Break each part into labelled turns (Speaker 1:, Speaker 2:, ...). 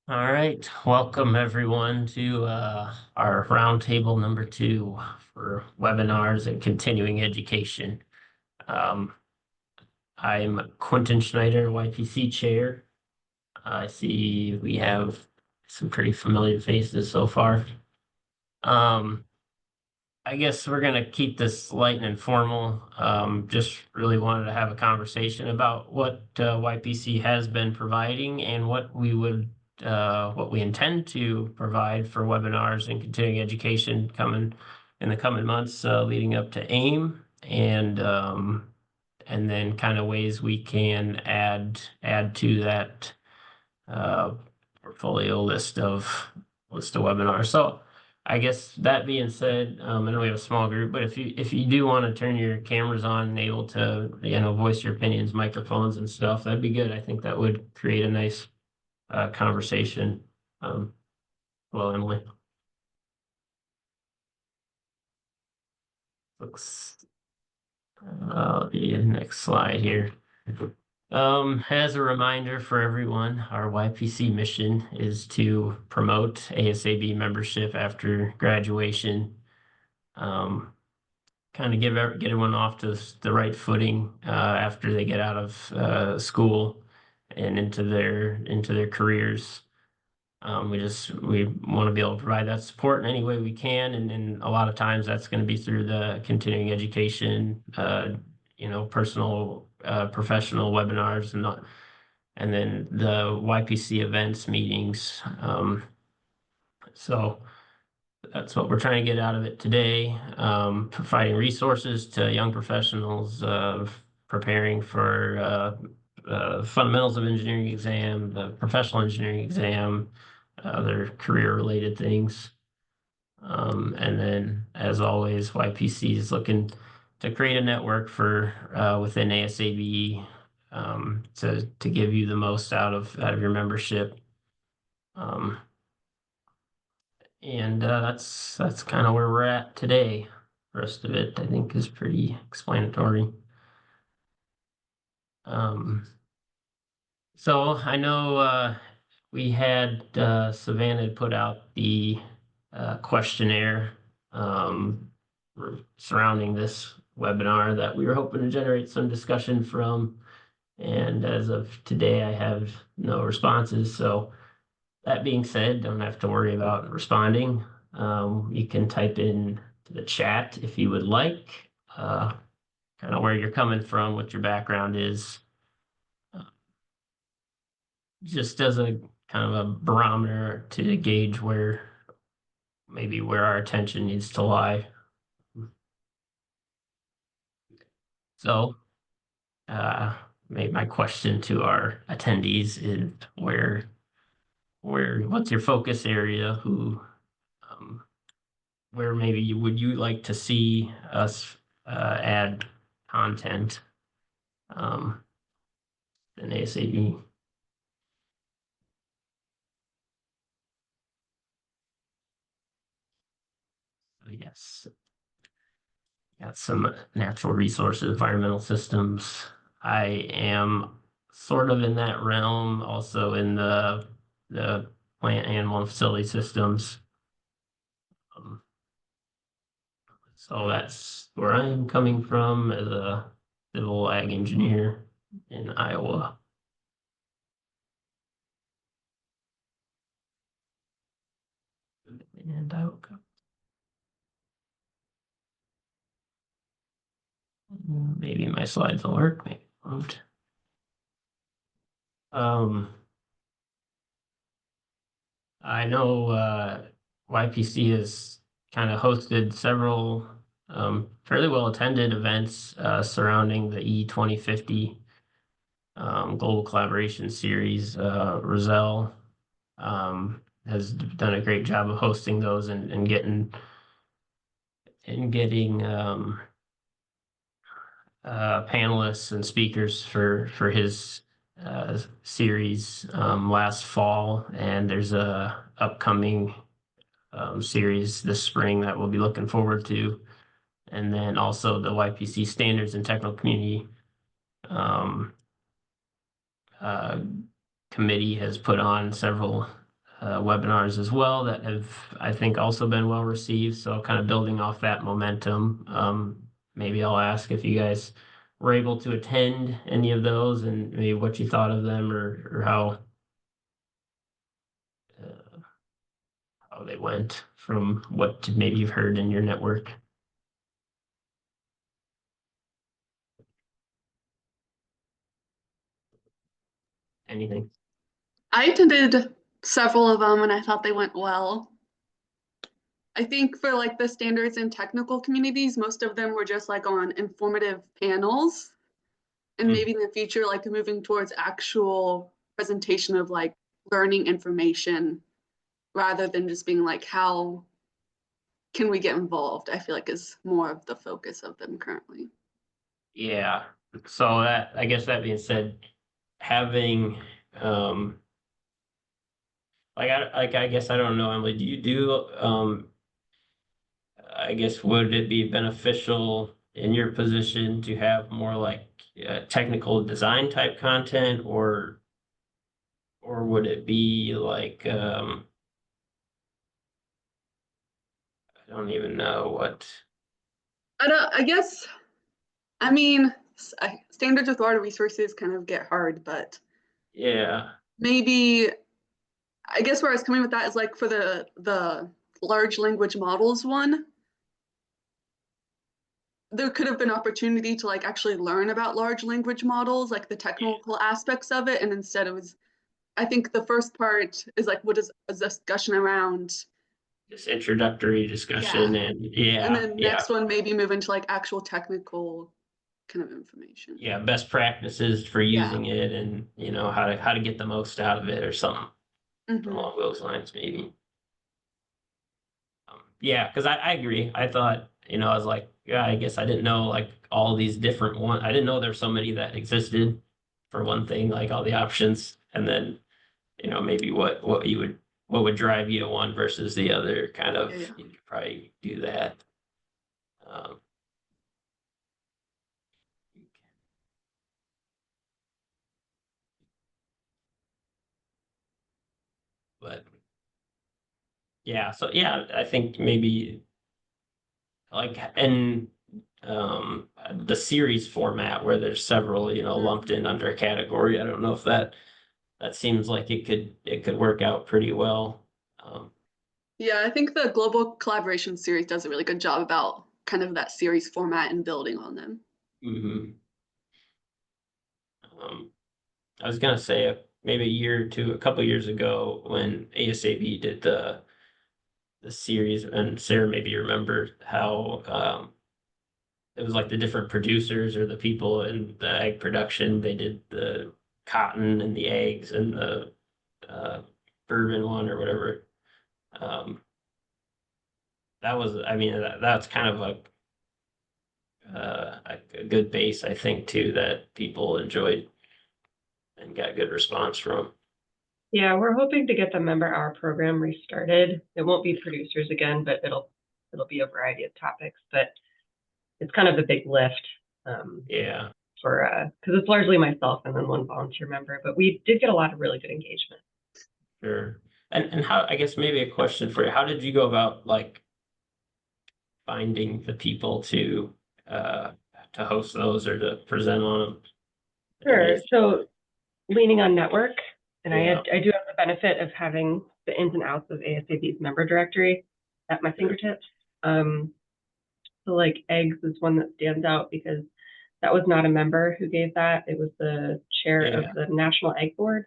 Speaker 1: All right, welcome everyone to our roundtable number 2 for webinars and continuing education. Um, I'm Quentin Schneider, YPC chair. I see we have some pretty familiar faces so far. Um, I guess we're going to keep this light and informal. Just really wanted to have a conversation about what YPC has been providing and what we intend to provide for webinars and continuing education coming in the coming months, leading up to AIM, and then kind of ways we can add to that uh, portfolio list of webinars. So I guess that being said, I know we have a small group, but if you do want to turn your cameras on and able to, voice your opinions, microphones and stuff, that'd be good. I think that would create a nice conversation. Um, well, Emily, looks the next slide here. As a reminder for everyone, our YPC mission is to promote ASABE membership after graduation. Um, Kind of get everyone off to the right footing after they get out of school and into their careers. We want to be able to provide that support in any way we can, and a lot of times that's going to be through the continuing education, personal, professional webinars, and then the YPC events meetings. So that's what we're trying to get out of it today. Providing resources to young professionals preparing for fundamentals of engineering exam, the professional engineering exam, other career-related things. And then, as always, YPC is looking to create a network for within ASABE to give you the most out of your membership. Um, and that's kind of where we're at today. The rest of it, I think, is pretty explanatory. Um, so I know we had Savannah put out the questionnaire surrounding this webinar that we were hoping to generate some discussion from. And as of today, I have no responses. So that being said, don't have to worry about responding. You can type in to the chat if you would like, kind of where you're coming from, what your background is, uh, just as a kind of a barometer to gauge where our attention needs to lie. So, maybe my question to our attendees is what's your focus area? Um, where maybe would you like to see us add content in ASAP? Yes, got some natural resources, environmental systems. I am sort of in that realm, also in the plant, animal, and facility systems. Um, so that's where I'm coming from as a civil ag engineer in Iowa. And I will go. Maybe my slides will work, maybe it won't. Um, I know YPC has kind of hosted several fairly well attended events surrounding the E2050 Global Collaboration Series. Roselle has done a great job of hosting those and getting panelists and speakers for his series last fall, and there's a upcoming series this spring that we'll be looking forward to. And then also the YPC Standards and Technical Community um, uh, Committee has put on several webinars as well that have, I think, also been well received. So kind of building off that momentum, maybe I'll ask if you guys were able to attend any of those and maybe what you thought of them or uh, how they went from what maybe you've heard in your network. Anything?
Speaker 2: I attended several of them and I thought they went well. I think for like the standards and technical communities, most of them were just like on informative panels. And
Speaker 1: Mm.
Speaker 2: maybe in the future, like moving towards actual presentation of like learning information rather than just being like, how can we get involved? I feel like is more of the focus of them currently.
Speaker 1: Yeah. So that, I guess that being said, having I guess I don't know, Emily, do you do I guess would it be beneficial in your position to have more like technical design type content or would it be like I don't even know what.
Speaker 2: I guess, I mean, standards with water resources kind of get hard, but
Speaker 1: Yeah.
Speaker 2: maybe I guess where I was coming with that is like for the large language models one, there could have been opportunity to like actually learn about large language models, like the technical aspects of it, and instead it was. I think the first part is like what is a discussion around,
Speaker 1: Just introductory discussion
Speaker 2: yeah,
Speaker 1: and
Speaker 2: and
Speaker 1: yeah,
Speaker 2: then
Speaker 1: yeah.
Speaker 2: next one maybe move into like actual technical kind of information.
Speaker 1: Yeah, best practices for
Speaker 2: Yeah.
Speaker 1: using it and how to get the most out of it or something
Speaker 2: Hmm.
Speaker 1: along those lines maybe. Yeah, because I agree. I thought, I was like, yeah, I guess I didn't know like all these different one. I didn't know there's so many that existed for one thing, like all the options, and then maybe what would drive you to one versus the other. Kind
Speaker 2: Yeah,
Speaker 1: of,
Speaker 2: yeah.
Speaker 1: you could probably do that. Um, but yeah, so yeah, I think maybe like in the series format where there's several, lumped
Speaker 2: Mhm.
Speaker 1: in under a category. I don't know if that seems like it could work out pretty well. Um,
Speaker 2: Yeah, I think the global collaboration series does a really good job about kind of that series format and building on them.
Speaker 1: mhm. Um, I was gonna say maybe a year or two, a couple years ago, when ASABE did the series, and Sarah, maybe you remember how it was like the different producers or the people in the egg production. They did the cotton and the eggs and the uh, bourbon one or whatever. Um, that was, I mean, that's kind of a good base, I think, too, that people enjoyed and got good response from.
Speaker 3: Yeah, we're hoping to get the member hour program restarted. It won't be producers again, but it'll be a variety of topics. But it's kind of a big lift
Speaker 1: Yeah,
Speaker 3: for because it's largely myself and then one volunteer member. But we did get a lot of really good engagement.
Speaker 1: sure. And how, I guess maybe a question for you. How did you go about like finding the people uh to host those or to present on them?
Speaker 3: Sure.
Speaker 1: Anything?
Speaker 3: So leaning on network, and
Speaker 1: Yeah,
Speaker 3: I do have the benefit of having the ins and outs of ASAB's member directory at my
Speaker 1: sure.
Speaker 3: fingertips. Um, so like eggs is one that stands out because that was not a member who gave that. It was the chair of
Speaker 1: Yeah,
Speaker 3: the National Egg Board,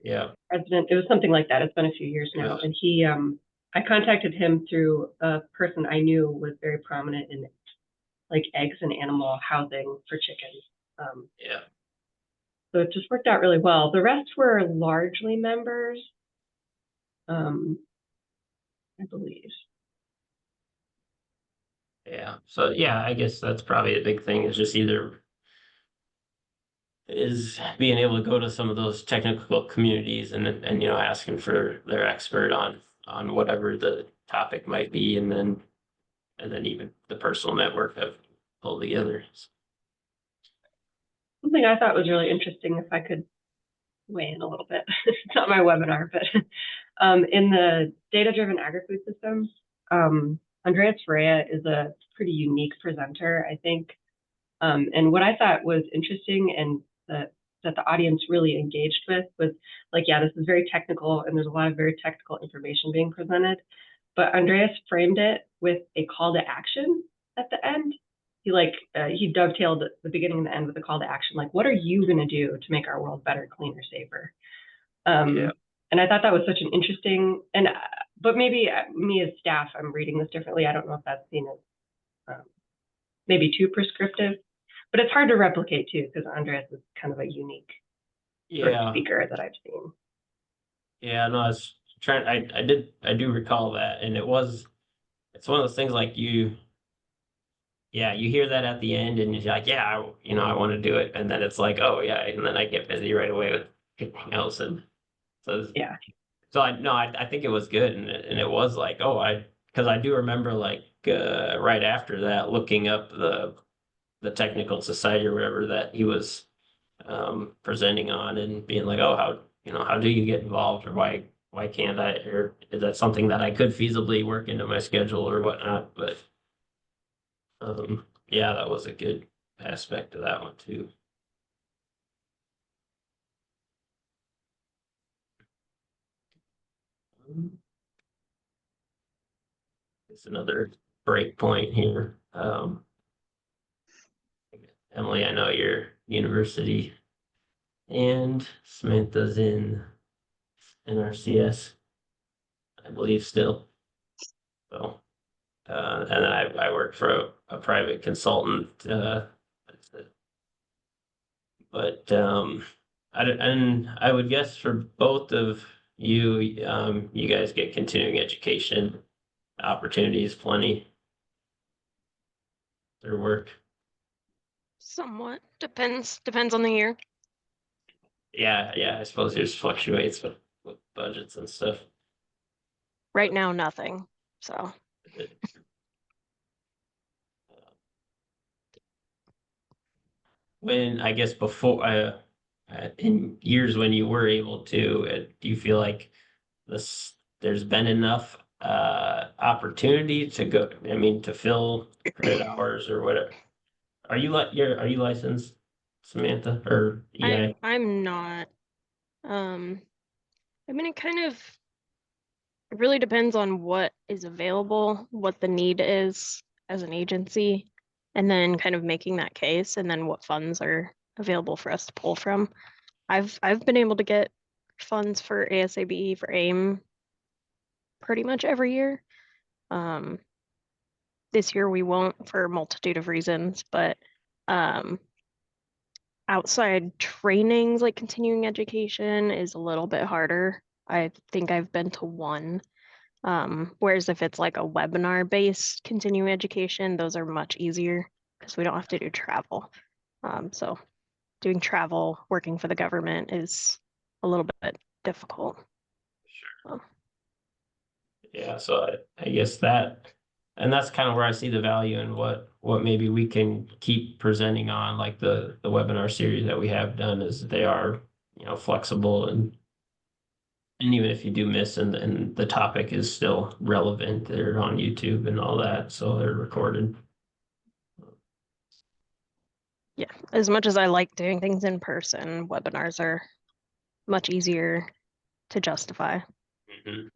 Speaker 1: yeah,
Speaker 3: president. It was something like that. It's been a few years now.
Speaker 1: yeah,
Speaker 3: And I contacted him through a person I knew was very prominent in like eggs and animal housing for chickens. Um,
Speaker 1: yeah.
Speaker 3: so it just worked out really well. The rest were largely members, um, I believe.
Speaker 1: Yeah. So yeah, I guess that's probably a big thing is just either is being able to go to some of those technical communities and asking for their expert on whatever the topic might be and then even the personal network of pulled together.
Speaker 3: Something I thought was really interesting, if I could weigh in a little bit. It's not my webinar, but In the data-driven agri-food systems, Andreas Ferreira is a pretty unique presenter, I think. And what I thought was interesting and that the audience really engaged with was like, yeah, this is very technical and there's a lot of very technical information being presented. But Andreas framed it with a call to action at the end. He dovetailed the beginning and the end with a call to action. Like, what are you going to do to make our world better, cleaner, safer?
Speaker 1: Yeah.
Speaker 3: And I thought that was such an interesting, but maybe me as staff, I'm reading this differently. I don't know if that's seen as maybe too prescriptive, but it's hard to replicate too, because Andreas is kind of a unique sort of speaker that I've seen.
Speaker 1: Yeah, no, I was trying, I do recall that, and it's one of those things like you hear that at the end and you're like, yeah, I want to do it. And then it's like, oh yeah. And then I get busy right away with everything else. And so,
Speaker 3: Yeah.
Speaker 1: So I think it was good. And it was like, because I do remember like, right after that, looking up the technical society or whatever that he was, presenting on and being like, oh, how do you get involved, or why can't I, or is that something that I could feasibly work into my schedule or whatnot? But, yeah, that was a good aspect of that one too. It's another break point here. Emily, I know your university and Samantha's in NRCS, I believe still. So, and then I work for a private consultant, but and I would guess for both of you, you guys get continuing education opportunities plenty through work.
Speaker 4: Somewhat depends on the year.
Speaker 1: Yeah, I suppose yours fluctuates with budgets and stuff.
Speaker 4: Right now, nothing. So
Speaker 1: When I guess before, in years when you were able to, do you feel like there's been enough opportunity to go? I mean, to fill credit hours or whatever. Are you licensed, Samantha, or EI?
Speaker 4: I'm not. I mean, it really depends on what is available, what the need is as an agency, and then kind of making that case, and then what funds are available for us to pull from. I've been able to get funds for ASABE for AIM pretty much every year. This year we won't for a multitude of reasons, but outside trainings like continuing education is a little bit harder. I think I've been to one. Whereas if it's like a webinar based continuing education, those are much easier because we don't have to do travel. So doing travel, working for the government is a little bit difficult.
Speaker 1: Sure. Yeah, so I guess and that's kind of where I see the value in what maybe we can keep presenting on, like the webinar series that we have done, is they are, flexible, and even if you do miss and the topic is still relevant, they're on YouTube and all that, so they're recorded.
Speaker 4: Yeah, as much as I like doing things in person, webinars are much easier to justify.
Speaker 1: Mhm.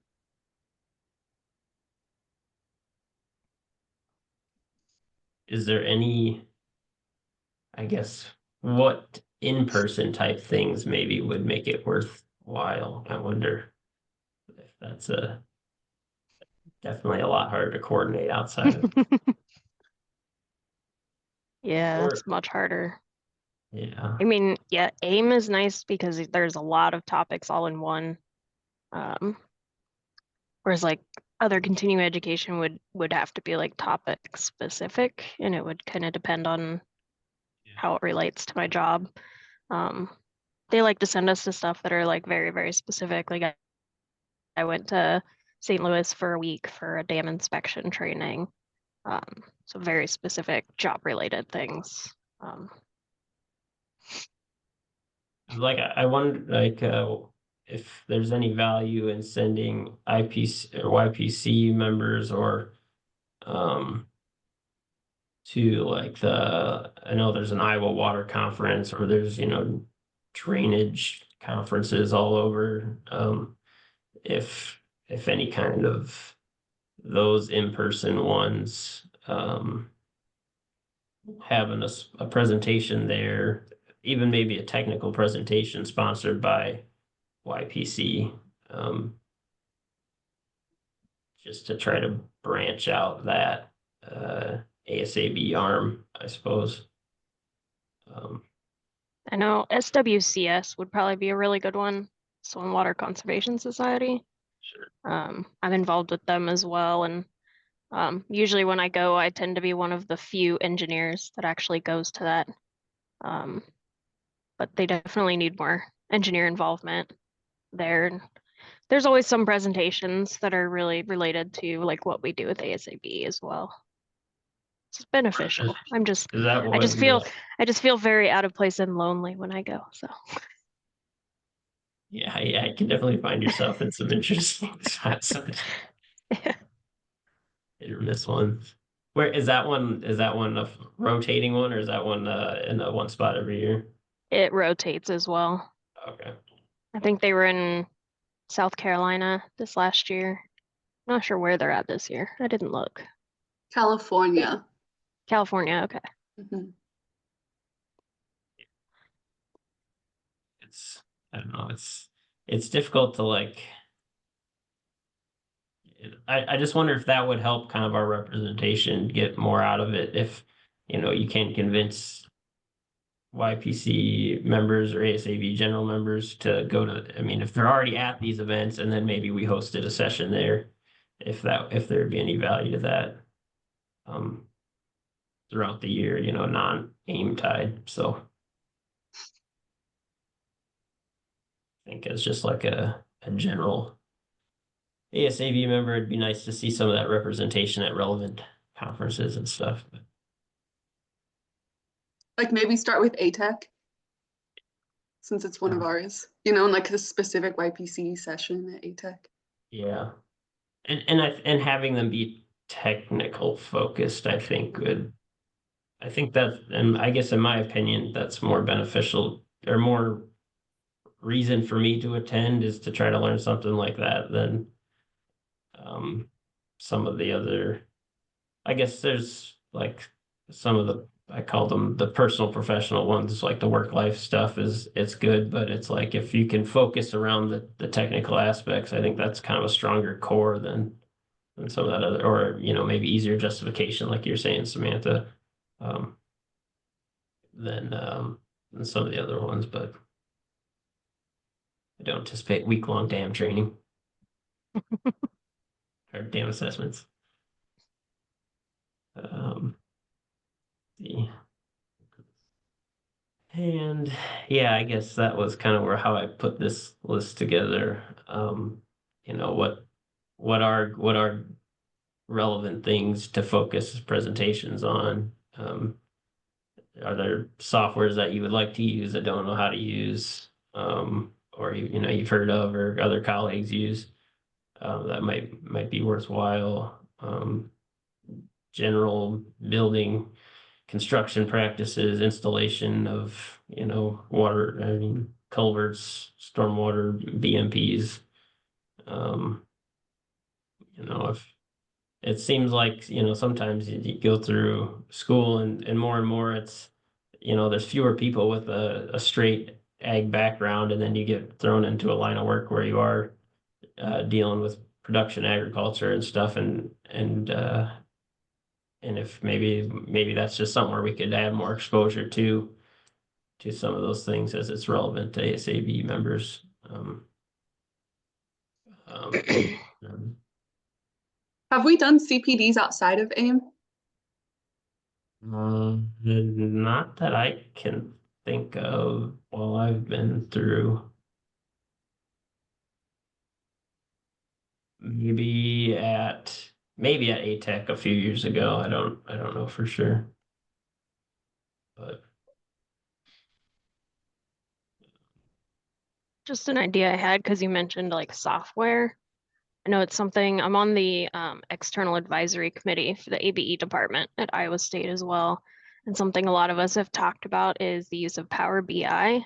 Speaker 1: Is there any, I guess, what in-person type things maybe would make it worthwhile? I wonder if that's definitely a lot harder to coordinate outside of.
Speaker 4: Yeah,
Speaker 1: Or,
Speaker 4: it's much harder.
Speaker 1: yeah.
Speaker 4: I mean, yeah, AIM is nice because there's a lot of topics all in one. Whereas like other continuing education would have to be like topic specific, and it would kind of depend on how it relates to my job. They like to send us to stuff that are like very, very specific. Like I went to St. Louis for a week for a dam inspection training. So very specific job related things.
Speaker 1: Like I wonder, like if there's any value in sending IPC or YPC members or to like I know there's an Iowa Water Conference or there's, drainage conferences all over. If any kind of those in-person ones, having a presentation there, even maybe a technical presentation sponsored by YPC, just to try to branch out that ASABE arm, I suppose.
Speaker 4: I know SWCS would probably be a really good one. Soil and Water Conservation Society.
Speaker 1: Sure.
Speaker 4: I'm involved with them as well, and usually when I go, I tend to be one of the few engineers that actually goes to that. But they definitely need more engineer involvement there. And there's always some presentations that are really related to like what we do with ASAB as well. It's beneficial.
Speaker 1: Is that
Speaker 4: I
Speaker 1: what
Speaker 4: just feel very out of place and lonely when I go. So
Speaker 1: yeah, I can definitely find yourself in some interesting spots. Hit or miss ones. Where is that one? Is that one a rotating one, or is that one in a one spot every year?
Speaker 4: it rotates as well.
Speaker 1: Okay.
Speaker 4: I think they were in South Carolina this last year. Not sure where they're at this year. I didn't look.
Speaker 2: California.
Speaker 4: California, okay.
Speaker 2: Mhm.
Speaker 1: I don't know, it's difficult to like. I just wonder if that would help kind of our representation get more out of it if, you can't convince YPC members or ASAB general members to go to, I mean, if they're already at these events and then maybe we hosted a session there, if there'd be any value to that. Throughout the year, non-aim tied, so. I think it's just like a general ASAB member, it'd be nice to see some of that representation at relevant conferences and stuff.
Speaker 2: Like maybe start with ATEC, since it's one of ours, and like the specific YPC session at ATEC.
Speaker 1: Yeah. And having them be technical focused, I think that, and I guess in my opinion, that's more beneficial or more reason for me to attend is to try to learn something like that than some of the other, I guess there's like some of the, I call them the personal professional ones, like the work life stuff it's good, but it's like if you can focus around the technical aspects, I think that's kind of a stronger core than some of that other, or maybe easier justification, like you're saying, Samantha, um, than some of the other ones, but I don't anticipate week-long dam training or dam assessments. See. And yeah, I guess that was kind of how I put this list together. What are relevant things to focus presentations on? Are there softwares that you would like to use that don't know how to use, or you've heard of or other colleagues use, that might be worthwhile. General building construction practices, installation of, water, I mean, culverts, stormwater, BMPs. If it seems like, sometimes you go through school and more it's, there's fewer people with a straight ag background, and then you get thrown into a line of work where you are dealing with production agriculture and stuff, and if maybe that's just something where we could add more exposure to some of those things as it's relevant to ASAB members. Um,
Speaker 2: Have we done CPDs outside of AIM?
Speaker 1: Not that I can think of while I've been through. Maybe at ATEC a few years ago. I don't know for sure. But
Speaker 4: Just an idea I had because you mentioned like software. I know it's something I'm on the external advisory committee for the ABE department at Iowa State as well. And something a lot of us have talked about is the use of Power BI.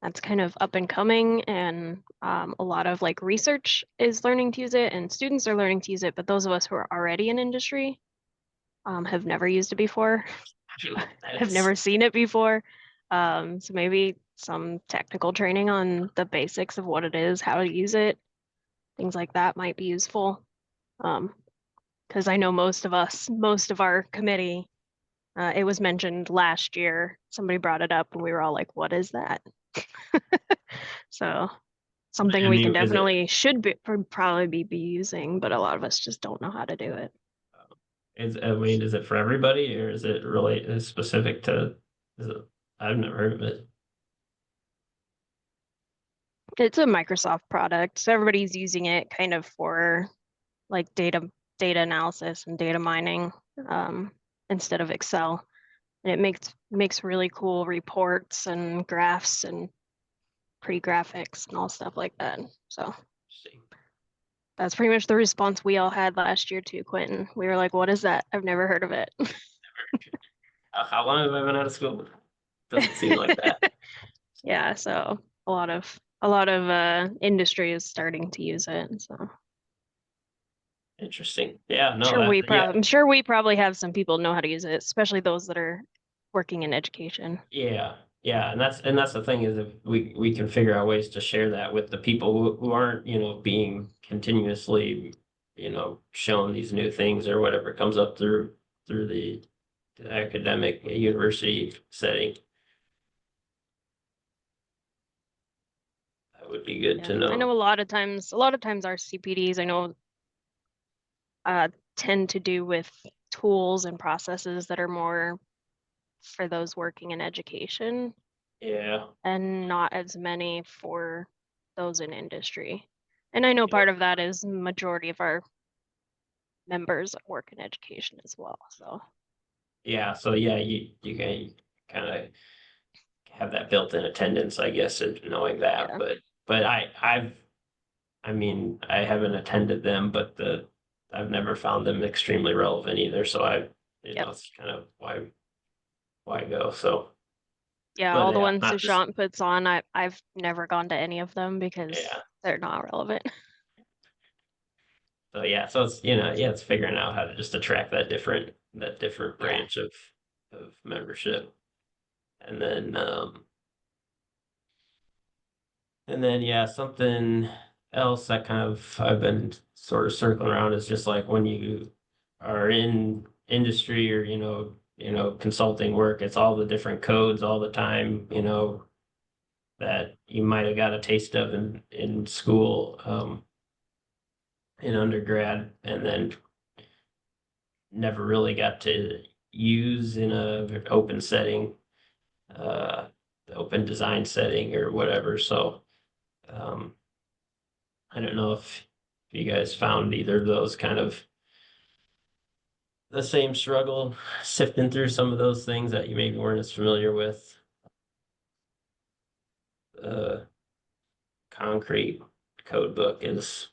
Speaker 4: That's kind of up and coming, and a lot of like research is learning to use it, and students are learning to use it. But those of us who are already in industry have never used it before, have never seen it before. So maybe some technical training on the basics of what it is, how to use it, things like that might be useful. Because I know most of our committee, it was mentioned last year. Somebody brought it up and we were all like, what is that? So something
Speaker 1: I
Speaker 4: we
Speaker 1: mean,
Speaker 4: can definitely probably be using, but a lot of us just don't know how to do it.
Speaker 1: is it for everybody or is it really specific to, I've never heard of it.
Speaker 4: It's a Microsoft product, so everybody's using it kind of for like data analysis and data mining instead of Excel. And it makes really cool reports and graphs and pretty graphics and all stuff like that. So that's pretty much the response we all had last year too, Quentin. We were like, what is that? I've never heard of it.
Speaker 1: How long have I been out of school? Doesn't seem like that.
Speaker 4: Yeah, so a lot of industry is starting to use it. So
Speaker 1: Interesting. Yeah, no,
Speaker 4: I'm sure we probably have some people know how to use it, especially those that are working in education.
Speaker 1: yeah, yeah, and that's the thing is if we can figure out ways to share that with the people who aren't, being continuously, shown these new things or whatever comes up through the academic university setting. That would be good to
Speaker 4: Yeah, I know
Speaker 1: know.
Speaker 4: a lot of times our CPDs, I know, tend to do with tools and processes that are more for those working in education
Speaker 1: Yeah,
Speaker 4: and not as many for those in industry. And I know
Speaker 1: yeah,
Speaker 4: part of that is majority of our members work in education as well. So
Speaker 1: yeah. So yeah, you can kind of have that built-in attendance, I guess, and knowing that.
Speaker 4: yeah,
Speaker 1: But I mean, I haven't attended them, but I've never found them extremely relevant either. So
Speaker 4: yep.
Speaker 1: it's kind of why go. So,
Speaker 4: Yeah,
Speaker 1: but
Speaker 4: all the
Speaker 1: yeah,
Speaker 4: ones
Speaker 1: not just
Speaker 4: Sushant puts on, I've never gone to any of them because
Speaker 1: yeah.
Speaker 4: they're not relevant.
Speaker 1: So yeah, so it's yeah, it's figuring out how to just attract that different
Speaker 4: Yeah.
Speaker 1: branch of membership, and then yeah, something else that kind of I've been sort of circling around is just like when you are in industry or consulting work, it's all the different codes all the time, that you might have got a taste of in school, in undergrad, and then never really got to use in a open setting, uh, the open design setting or whatever. So um, I don't know if you guys found either of those kind of the same struggle sifting through some of those things that you maybe weren't as familiar with. Concrete code book is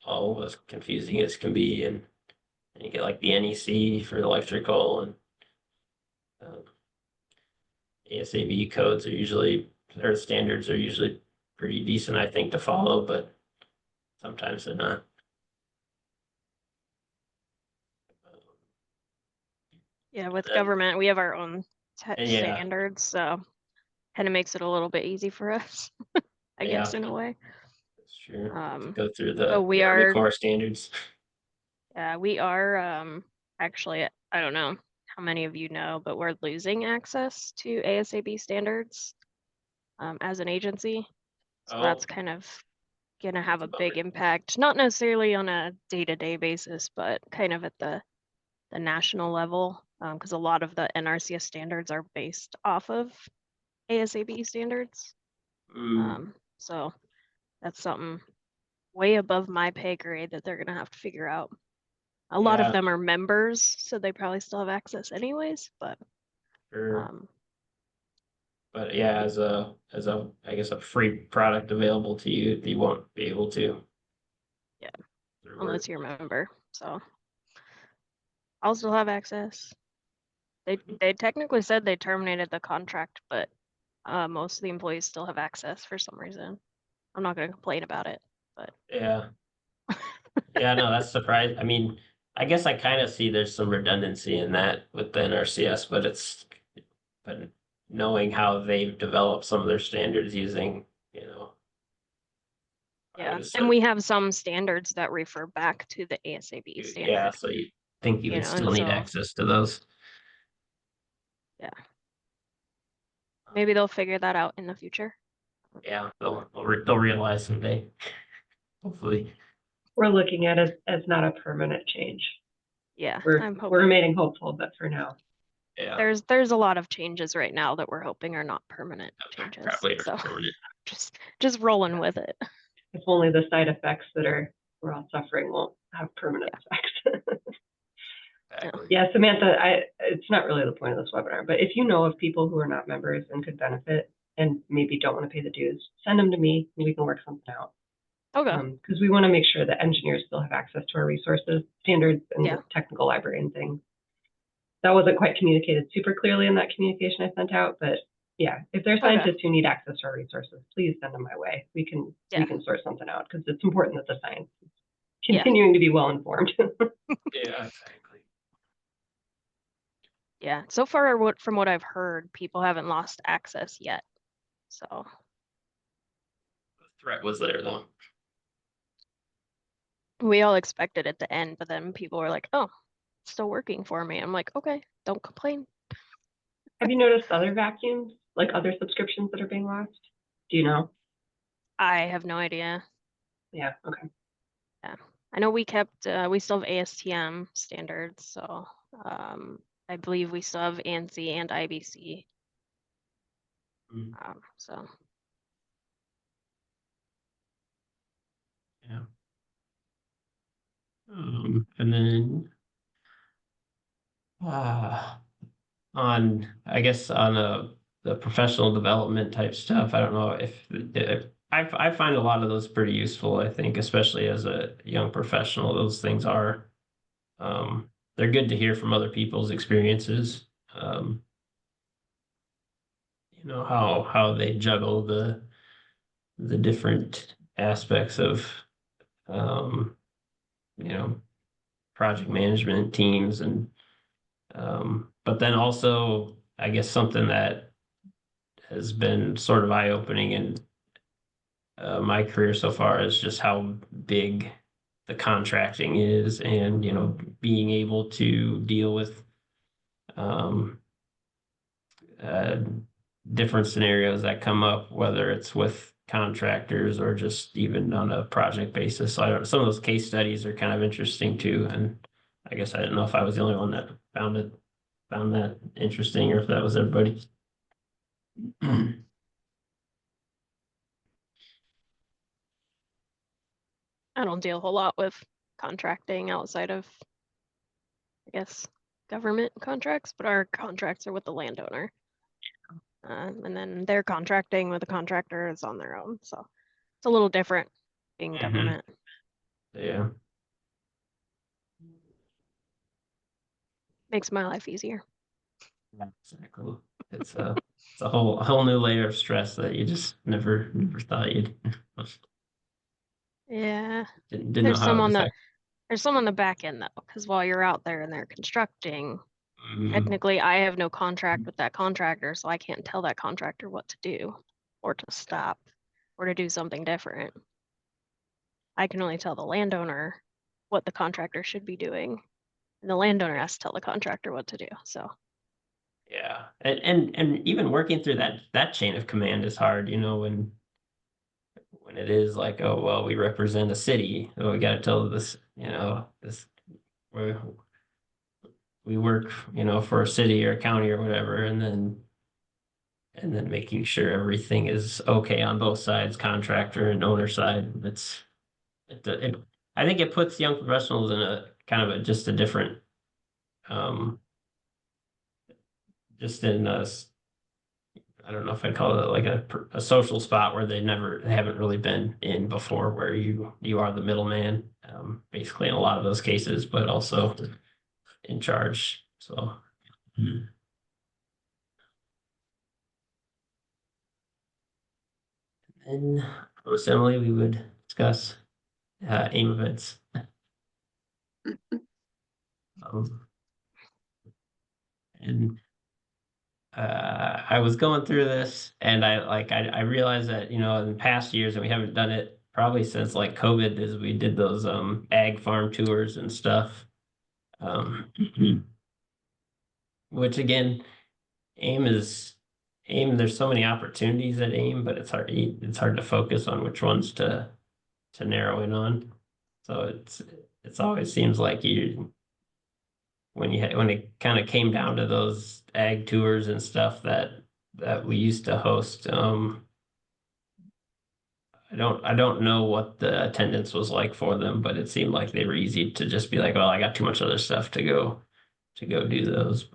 Speaker 1: all as confusing as can be, and you get like the NEC for electrical and um, ASABE codes are usually their standards are usually pretty decent, I think, to follow, but sometimes they're not.
Speaker 4: Yeah, with
Speaker 1: And,
Speaker 4: government, we have our own
Speaker 1: and yeah,
Speaker 4: standards, so kind of makes it a little bit easy for us, I
Speaker 1: yeah,
Speaker 4: guess, in a way.
Speaker 1: that's true. To
Speaker 4: Um,
Speaker 1: go through
Speaker 4: so
Speaker 1: the
Speaker 4: we
Speaker 1: Army
Speaker 4: are,
Speaker 1: Corps standards.
Speaker 4: we are, actually, I don't know how many of you know, but we're losing access to ASAB standards, as an agency. So
Speaker 1: Oh,
Speaker 4: that's kind of gonna have
Speaker 1: that's a
Speaker 4: a
Speaker 1: bummer.
Speaker 4: big impact, not necessarily on a day-to-day basis, but kind of at the national level, because a lot of the NRCS standards are based off of ASAB standards.
Speaker 1: Mm,
Speaker 4: So that's something way above my pay grade that they're gonna have to figure out. A lot of
Speaker 1: yeah,
Speaker 4: them are members, so they probably still have access anyways, but
Speaker 1: sure.
Speaker 4: um,
Speaker 1: But yeah, I guess a free product available to you, you won't be able to.
Speaker 4: Yeah.
Speaker 1: Through work.
Speaker 4: Unless you're a member, so I'll still have access. They technically said they terminated the contract, but most of the employees still have access for some reason. I'm not gonna complain about it, but
Speaker 1: Yeah. Yeah, no, that's surprising. I mean, I guess I kind of see there's some redundancy in that with the NRCS, but knowing how they've developed some of their standards using, I would
Speaker 4: yeah.
Speaker 1: have
Speaker 4: And
Speaker 1: said,
Speaker 4: we have some standards that refer back to the ASABE
Speaker 1: yeah,
Speaker 4: standard,
Speaker 1: so you think you would
Speaker 4: and
Speaker 1: still need
Speaker 4: so
Speaker 1: access to those.
Speaker 4: yeah, maybe they'll figure that out in the future.
Speaker 1: Yeah, they'll realize someday, hopefully.
Speaker 3: We're looking at it as not a permanent change.
Speaker 4: Yeah,
Speaker 3: We're
Speaker 4: I'm
Speaker 3: we're
Speaker 4: hoping.
Speaker 3: remaining hopeful, but for now,
Speaker 1: Yeah,
Speaker 4: There's a lot of changes right now that we're hoping are not permanent changes.
Speaker 1: probably
Speaker 4: So
Speaker 1: permanent.
Speaker 4: just rolling with it.
Speaker 3: if only the side effects that we're all suffering won't have permanent effects.
Speaker 1: Exactly.
Speaker 3: Yeah, Samantha, it's not really the point of this webinar, but if you know of people who are not members and could benefit and maybe don't want to pay the dues, send them to me and we can work something out.
Speaker 4: Okay.
Speaker 3: Because we want to make sure that engineers still have access to our resources, standards, and
Speaker 4: Yeah.
Speaker 3: the technical library and things. That wasn't quite communicated super clearly in that communication I sent out, but yeah, if there are scientists who need access to our resources, please send them my way. We can sort something out because it's important that the science is continuing to be well informed.
Speaker 1: Yeah, exactly.
Speaker 4: Yeah. So far, from what I've heard, people haven't lost access yet. So
Speaker 1: The threat was there though.
Speaker 4: we all expected it to end, but then people were like, "Oh, it's still working for me." I'm like, "Okay, don't complain."
Speaker 3: Have you noticed other vacuums, like other subscriptions that are being lost? Do you know?
Speaker 4: I have no idea.
Speaker 3: Yeah, okay.
Speaker 4: Yeah. I know we still have ASTM standards, so I believe we still have ANSI and IBC. So
Speaker 1: Yeah. And then I guess on the professional development type stuff, I don't know if I find a lot of those pretty useful, I think, especially as a young professional, those things are they're good to hear from other people's experiences. How they juggle the different aspects of um, you know, project management teams and but then also I guess something that has been sort of eye-opening in my career so far is just how big the contracting is and being able to deal with um, uh, different scenarios that come up, whether it's with contractors or just even on a project basis. So some of those case studies are kind of interesting too. And I guess I didn't know if I was the only one that found that interesting or if that was everybody.
Speaker 4: I don't deal a whole lot with contracting outside of, I guess, government contracts, but our contracts are with the landowner. And then they're contracting with the contractors on their own. So it's a little different being government.
Speaker 1: Yeah.
Speaker 4: Makes my life easier.
Speaker 1: Exactly. It's a whole new layer of stress that you just never thought you'd
Speaker 4: Yeah.
Speaker 1: didn't know how it would affect.
Speaker 4: There's some on the back end though, because while you're out there and they're constructing,
Speaker 1: Mhm.
Speaker 4: technically I have no contract with that contractor, so I can't tell that contractor what to do or to stop or to do something different. I can only tell the landowner what the contractor should be doing, and the landowner has to tell the contractor what to do. So
Speaker 1: Yeah, and even working through that chain of command is hard, when it is like, oh well, we represent a city, oh, we got to tell this, this we we work, for a city or a county or whatever, and then making sure everything is okay on both sides, contractor and owner side. It I think it puts young professionals in a kind of just a different, um, just in a I don't know if I'd call it like a social spot where they haven't really been in before, where you are the middleman, basically in a lot of those cases, but also in charge. So. And similarly, we would discuss AIM events. And I was going through this, and I realized that in past years, and we haven't done it probably since like COVID, is we did those ag farm tours and stuff. Which again, AIM is AIM. There's so many opportunities at AIM, but it's hard to focus on which ones to narrow in on. So it's always seems like when it kind of came down to those ag tours and stuff that we used to host. I don't know what the attendance was like for them, but it seemed like they were easy to just be like, well, I got too much other stuff to go do those.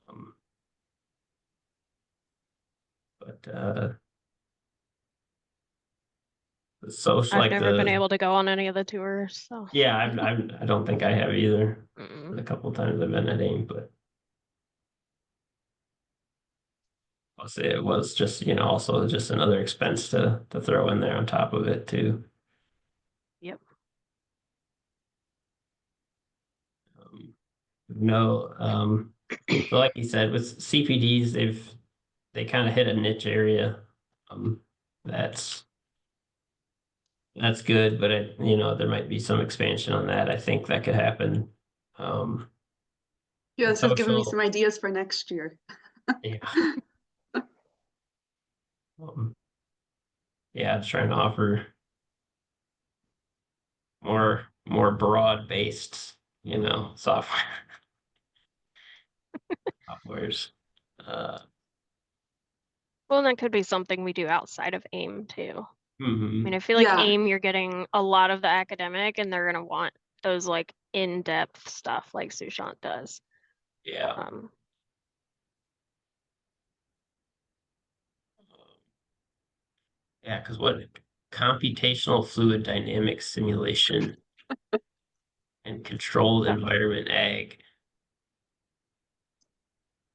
Speaker 1: Um, but the social,
Speaker 4: I've
Speaker 1: like
Speaker 4: never been
Speaker 1: the
Speaker 4: able to go on any of the tours, so.
Speaker 1: yeah, I don't think I have either.
Speaker 4: Mm.
Speaker 1: The couple times I've been at AIM, but I'll say it was just also just another expense to throw in there on top of it too.
Speaker 4: Yep.
Speaker 1: No, so like you said, with CPDs, they kind of hit a niche area. Um, that's that's good, but there might be some expansion on that. I think that could happen. Um,
Speaker 2: You guys have given me
Speaker 1: social,
Speaker 2: some ideas for next year.
Speaker 1: yeah, um, yeah, just trying to offer more broad based, software softwares. Uh,
Speaker 4: Well, that could be something we do outside of AIM too. I mean,
Speaker 1: mhm,
Speaker 4: I feel like
Speaker 2: Yeah.
Speaker 4: AIM, you're getting a lot of the academic, and they're gonna want those like in-depth stuff like Sushant does.
Speaker 1: yeah. Yeah, because what computational fluid dynamics simulation and controlled environment ag.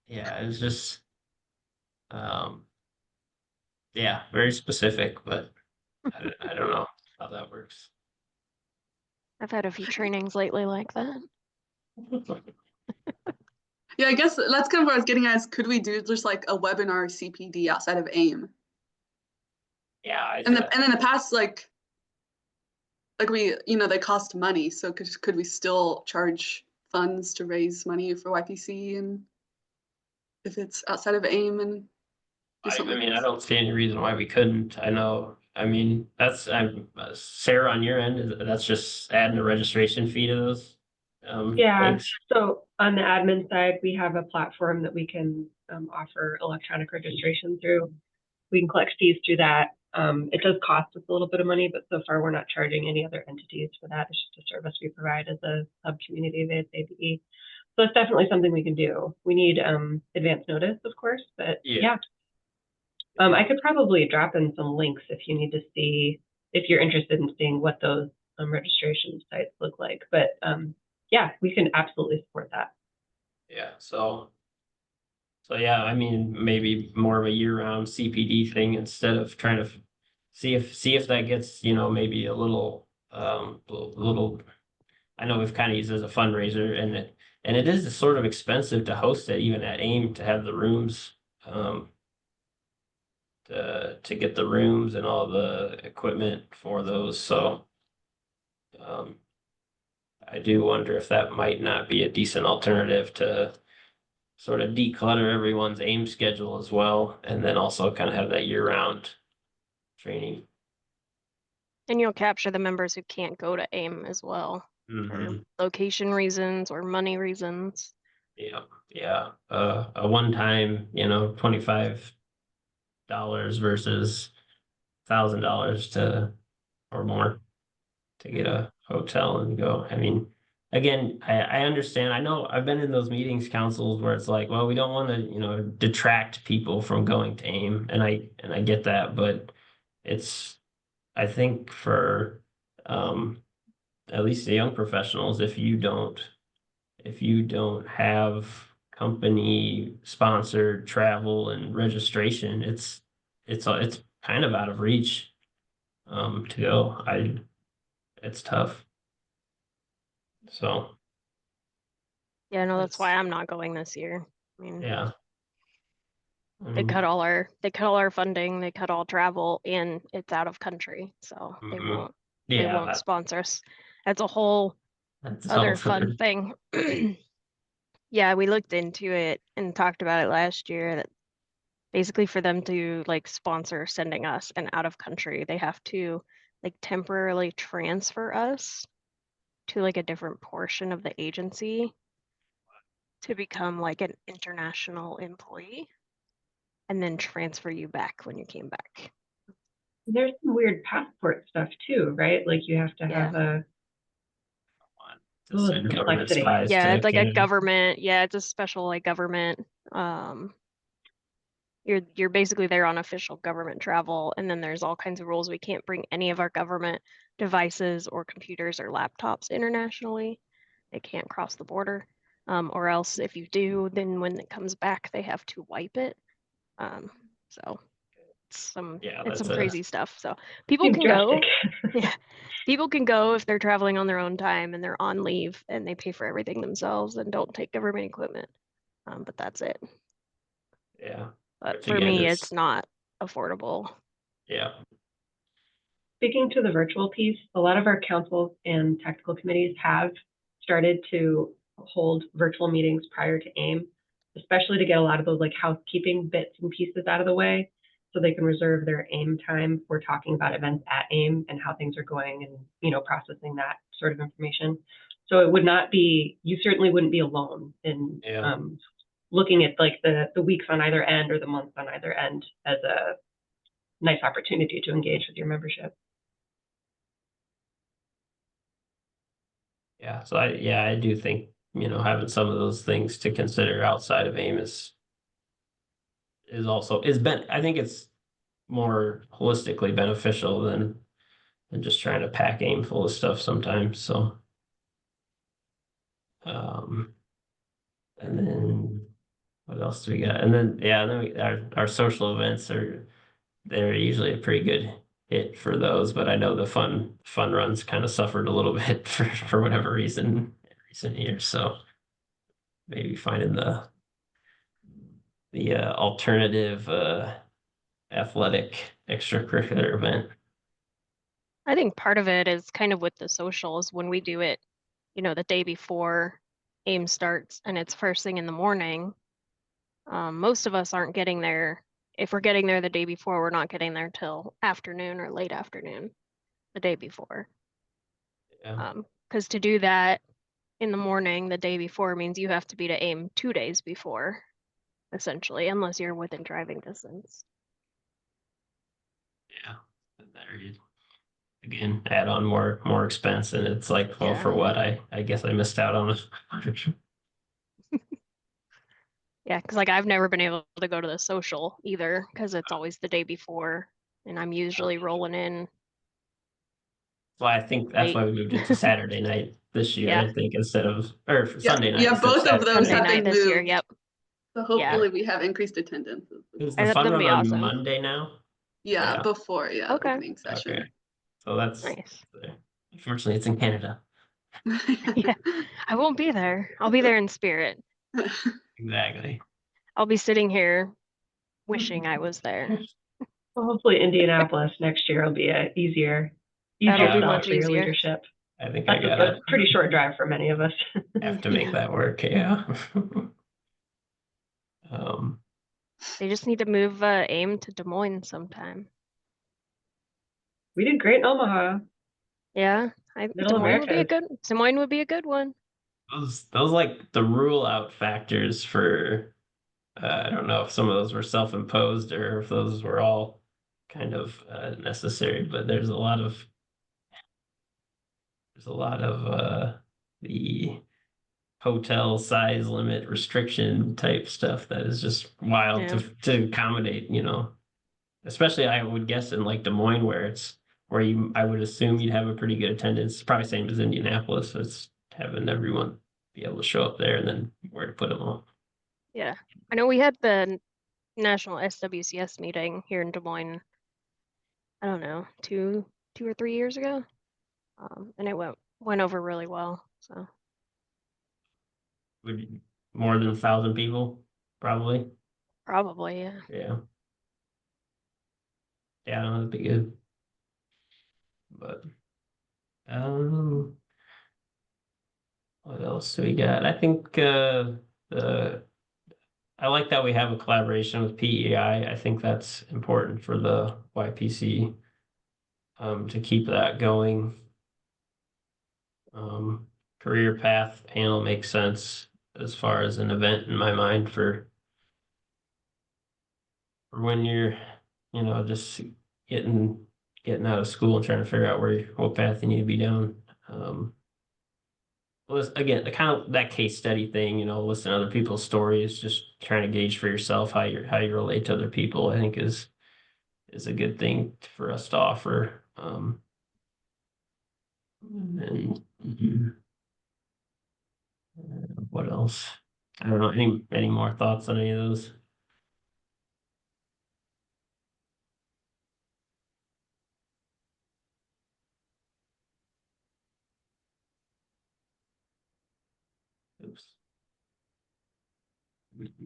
Speaker 1: Yeah, it's just um yeah, very specific, but I don't know how that works.
Speaker 4: I've had a few trainings lately like that.
Speaker 2: Yeah, I guess that's kind of what I was getting at is could we do just like a webinar CPD outside of AIM?
Speaker 1: Yeah,
Speaker 2: And in the past, like we, they cost money, so could we still charge funds to raise money for YPC and if it's outside of AIM and do
Speaker 1: I
Speaker 2: something
Speaker 1: mean,
Speaker 2: like
Speaker 1: I
Speaker 2: this?
Speaker 1: don't see any reason why we couldn't. I know. I mean, I'm Sarah on your end. That's just adding a registration fee to those
Speaker 3: Yeah,
Speaker 1: links.
Speaker 3: so on the admin side, we have a platform that we can offer electronic registration through. We can collect fees through that. It does cost us a little bit of money, but so far we're not charging any other entities for that. It's just a service we provide as a sub community of ASABE. So it's definitely something we can do. We need advance notice, of course, but yeah. I could probably drop in some links if you need to see, if you're interested in seeing what those registration sites look like. But yeah, we can absolutely support that.
Speaker 1: Yeah. So yeah, I mean, maybe more of a year-round CPD thing instead of trying to see if that gets, maybe a little. I know we've kind of used it as a fundraiser, and it is sort of expensive to host it, even at AIM, to have the rooms, to get the rooms and all the equipment for those. So, um, I do wonder if that might not be a decent alternative to sort of declutter everyone's AIM schedule as well, and then also kind of have that year-round training.
Speaker 4: And you'll capture the members who can't go to AIM as well for location reasons or money reasons.
Speaker 1: Yeah. A one-time, $25 versus $1,000 or more to get a hotel and go. I mean, again, I understand. I know I've been in those meetings, councils where it's like, well, we don't want to, detract people from going to AIM, and I get that, but it's, I think for at least the young professionals, if you don't have company sponsored travel and registration, it's kind of out of reach to go. It's tough. So
Speaker 4: Yeah, no, that's why
Speaker 1: that's
Speaker 4: I'm not going this year. I mean,
Speaker 1: yeah.
Speaker 4: they cut all our funding, they cut all travel, and it's out of country, so they
Speaker 1: Mhm.
Speaker 4: won't
Speaker 1: Yeah,
Speaker 4: sponsor us. That's a whole
Speaker 1: that's
Speaker 4: other
Speaker 1: also
Speaker 4: fun thing. Yeah, we looked into it and talked about it last year that basically for them to like sponsor sending us and out of country, they have to like temporarily transfer us to like a different portion of the agency to become like an international employee and then transfer you back when you came back.
Speaker 3: There's some weird passport stuff too, right? Like you have to
Speaker 4: Yeah.
Speaker 3: have a
Speaker 1: to send government
Speaker 3: complexity.
Speaker 1: spies
Speaker 4: Yeah,
Speaker 1: to
Speaker 4: it's like a
Speaker 1: Canada.
Speaker 4: government, yeah, it's a special like government. You're basically there on official government travel, and then there's all kinds of rules. We can't bring any of our government devices or computers or laptops internationally. They can't cross the border. Or else if you do, then when it comes back, they have to wipe it. So
Speaker 1: Yeah,
Speaker 4: it's
Speaker 1: that's
Speaker 4: some
Speaker 1: a
Speaker 4: crazy stuff. So people
Speaker 3: Seems
Speaker 4: can
Speaker 3: drastic.
Speaker 4: go. Yeah. People can go if they're traveling on their own time and they're on leave and they pay for everything themselves and don't take government equipment. But that's it.
Speaker 1: yeah.
Speaker 4: But
Speaker 1: Which
Speaker 4: for
Speaker 1: again
Speaker 4: me,
Speaker 1: is
Speaker 4: it's not affordable.
Speaker 1: yeah.
Speaker 3: Speaking to the virtual piece, a lot of our councils and tactical committees have started to hold virtual meetings prior to AIM, especially to get a lot of those like housekeeping bits and pieces out of the way so they can reserve their AIM time for talking about events at AIM and how things are going and, processing that sort of information. So it would not be, you certainly wouldn't be alone in
Speaker 1: Yeah.
Speaker 3: looking at like the weeks on either end or the months on either end as a nice opportunity to engage with your membership.
Speaker 1: Yeah. So I do think, having some of those things to consider outside of AIM is also I think it's more holistically beneficial than just trying to pack AIM full of stuff sometimes. So um and then what else do we got? And then yeah, and then our social events they're usually a pretty good hit for those, but I know the fun runs kind of suffered a little bit for whatever reason in recent years. So maybe finding the alternative athletic extracurricular event.
Speaker 4: I think part of it is kind of with the socials when we do it, the day before AIM starts and it's first thing in the morning. Most of us aren't getting there. If we're getting there the day before, we're not getting there till afternoon or late afternoon the day before.
Speaker 1: Yeah.
Speaker 4: Because to do that in the morning the day before means you have to be to AIM 2 days before, essentially, unless you're within driving distance.
Speaker 1: Yeah. And there you again add on more expense, and it's like, well,
Speaker 4: Yeah.
Speaker 1: for what? I guess I missed out on it.
Speaker 4: Yeah, because like I've never been able to go to the social either because it's always the day before, and I'm usually rolling in
Speaker 1: So I think that's
Speaker 4: late.
Speaker 1: why we moved it to Saturday night this year,
Speaker 4: Yeah,
Speaker 1: I think, instead of or
Speaker 2: Yeah,
Speaker 1: Sunday night
Speaker 2: yeah,
Speaker 1: instead of
Speaker 2: both of
Speaker 1: Saturday
Speaker 2: those
Speaker 4: Sunday
Speaker 1: night.
Speaker 2: have
Speaker 4: night
Speaker 2: been
Speaker 4: this year.
Speaker 2: moved.
Speaker 4: Yep.
Speaker 2: So
Speaker 4: Yeah,
Speaker 2: hopefully we have increased attendance.
Speaker 1: Is the
Speaker 4: and
Speaker 1: fun
Speaker 4: that'll
Speaker 1: run
Speaker 4: be
Speaker 1: on
Speaker 4: awesome.
Speaker 1: Monday now?
Speaker 2: Yeah,
Speaker 1: Yeah.
Speaker 2: before, yeah,
Speaker 4: Okay.
Speaker 2: opening session.
Speaker 1: Okay. So that's
Speaker 4: Nice.
Speaker 1: unfortunately it's in Canada.
Speaker 4: Yeah, I won't be there. I'll be there in spirit.
Speaker 1: Exactly.
Speaker 4: I'll be sitting here wishing I was there.
Speaker 3: Well, hopefully Indianapolis next year will be a easier
Speaker 4: That'll
Speaker 1: Yeah,
Speaker 4: be
Speaker 1: I'm
Speaker 3: sell
Speaker 4: much
Speaker 1: not,
Speaker 3: for your
Speaker 4: easier.
Speaker 3: leadership.
Speaker 1: I think I
Speaker 3: That's a
Speaker 1: gotta
Speaker 3: pretty short drive for many of us.
Speaker 1: have to make
Speaker 4: Yeah.
Speaker 1: that work. Yeah. Um,
Speaker 4: They just need to move AIM to Des Moines sometime.
Speaker 3: We did great in Omaha,
Speaker 4: Yeah,
Speaker 3: Middle Americas.
Speaker 4: Des Moines would be a good one.
Speaker 1: those like the rule out factors for I don't know if some of those were self-imposed or if those were all kind of necessary, but there's a lot of the hotel size limit restriction type stuff that is just wild
Speaker 4: Yeah.
Speaker 1: to accommodate, especially I would guess in like Des Moines where I would assume you'd have a pretty good attendance, probably same as Indianapolis. So it's having everyone be able to show up there and then where to put them all.
Speaker 4: Yeah. I know we had the national SWCS meeting here in Des Moines, I don't know, two or 3 years ago. And it went over really well. So
Speaker 1: Would more than 1,000 people, probably.
Speaker 4: probably, yeah.
Speaker 1: Yeah. Yeah, that'd be good. But um what else do we got? I think the I like that we have a collaboration with PEI. I think that's important for the YPC to keep that going. Career path panel makes sense as far as an event in my mind for when you're, just getting out of school and trying to figure out what path you need to be down. Again, the kind of that case study thing, listen to other people's stories, just trying to gauge for yourself how you relate to other people, I think is a good thing for us to offer. And what else? I don't know. Any more thoughts on any of those? Oops.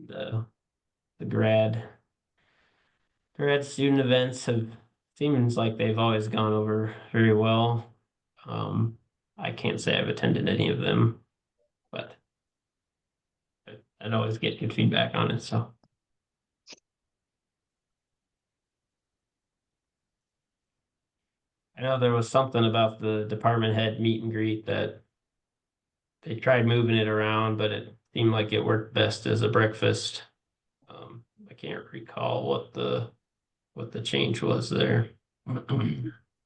Speaker 1: The grad student events seems like they've always gone over very well. I can't say I've attended any of them, but I'd always get good feedback on it. So I know there was something about the department head meet and greet that they tried moving it around, but it seemed like it worked best as a breakfast. I can't recall what the change was there.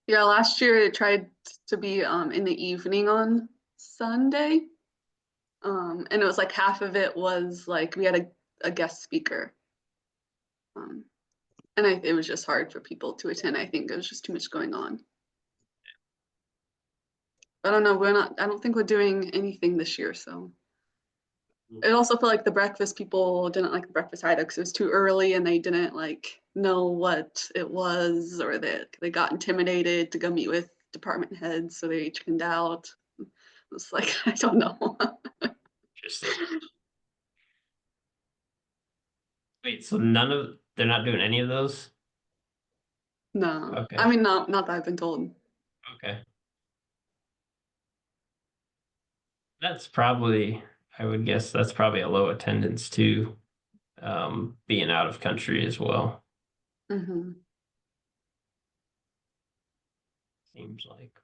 Speaker 2: Yeah, last year it tried to be in the evening on Sunday. And it was like half of it was like we had a guest speaker. And it was just hard for people to attend. I think there was just too much going on. I don't know, I don't think we're doing anything this year, so. It also felt like the breakfast people didn't like the breakfast either because it was too early and they didn't like know what it was, or they got intimidated to go meet with department heads, so they chickened out. It was like, I don't know.
Speaker 1: Interesting. Wait, so they're not doing any of those?
Speaker 2: No,
Speaker 1: Okay.
Speaker 2: I mean, not that I've been told.
Speaker 1: Okay. I would guess that's probably a low attendance too, being out of country as well,
Speaker 2: Hmm.
Speaker 1: seems like.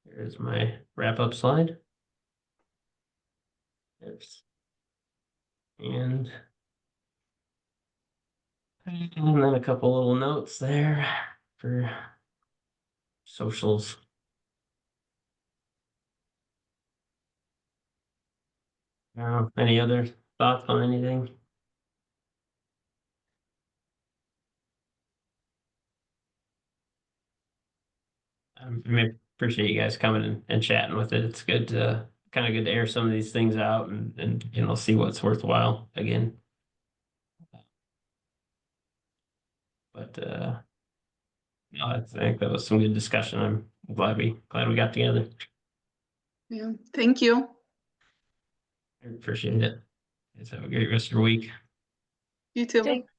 Speaker 1: Here's my wrap-up slide. Oops. And then a couple little notes there for socials. Any other thoughts on anything? I appreciate you guys coming and chatting with it. It's good to air some of these things out and see what's worthwhile again. But no, I think that was some good discussion. I'm glad we got together.
Speaker 2: Yeah, thank you.
Speaker 1: I appreciate it. Guys have a great rest of your week.
Speaker 2: You too.
Speaker 3: Thanks.